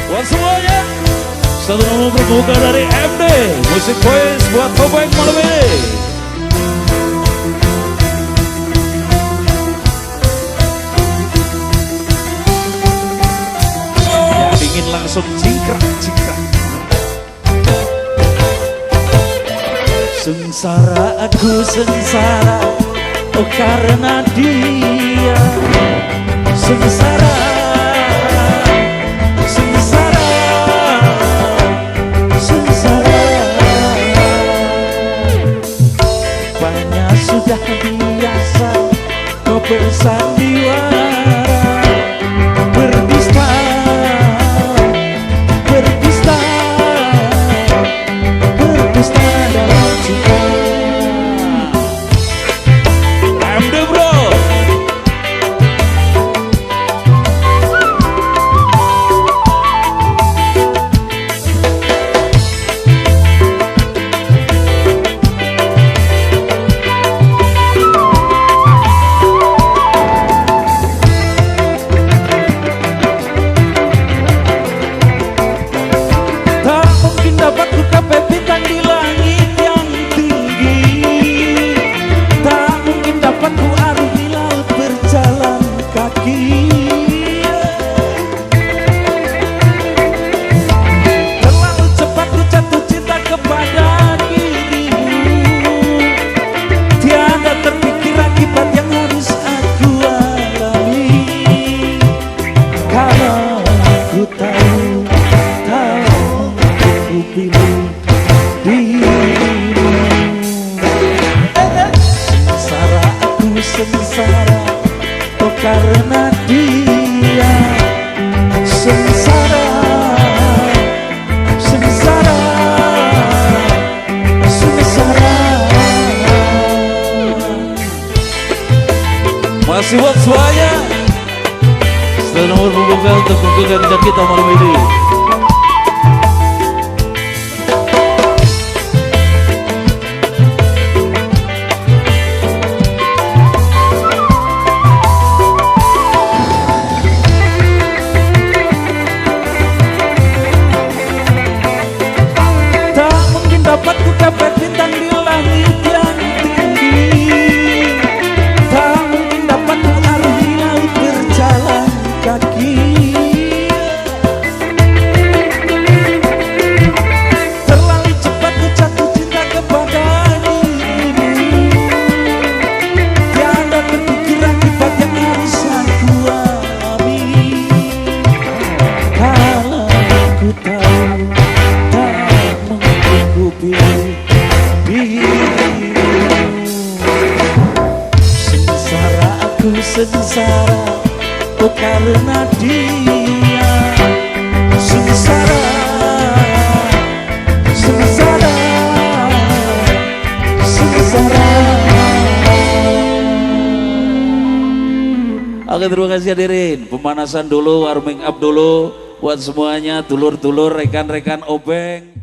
Buat semuanya, satu nomor berbuka dari MD Musik Boys buat Tobeng malam ini. Yang ingin langsung cingkrak-cingkrak. Sengsara aku sengsara, oh karena dia. Sengsara, sengsara, sengsara. Banyak sudah biasa kau bersandiwara, berdusta, berdusta, berdusta dalam cinta. MD bro. Dapat ku capai bintang di langit yang tinggi, tak mungkin dapat ku arungi laut berjalan kaki. Terlalu cepat ku jatuh cinta kepada dirimu, tiada terpikir akibat yang harus aku alami. Kalau aku tahu ku pilih dirimu. Sengsara aku sengsara, oh karena dia. Sengsara, sengsara, sengsara. Masih buat semuanya, setelah nomor pembuka untuk menggunakan kita malam ini. Dapat ku capai bintang di langit yang tinggi, tak mungkin dapat ku arungi laut berjalan kaki. Terlalu cepat ku jatuh cinta kepada dirimu, tiada terpikir akibat yang harus aku alami. Kalau ku tahu ku pilih dirimu. Sengsara aku sengsara, oh karena dia. Sengsara, sengsara, sengsara. Oke, terima kasih hadirin. Pemanasan dulu, warming up dulu buat semuanya, dulur-dulur, rekan-rekan Obeng.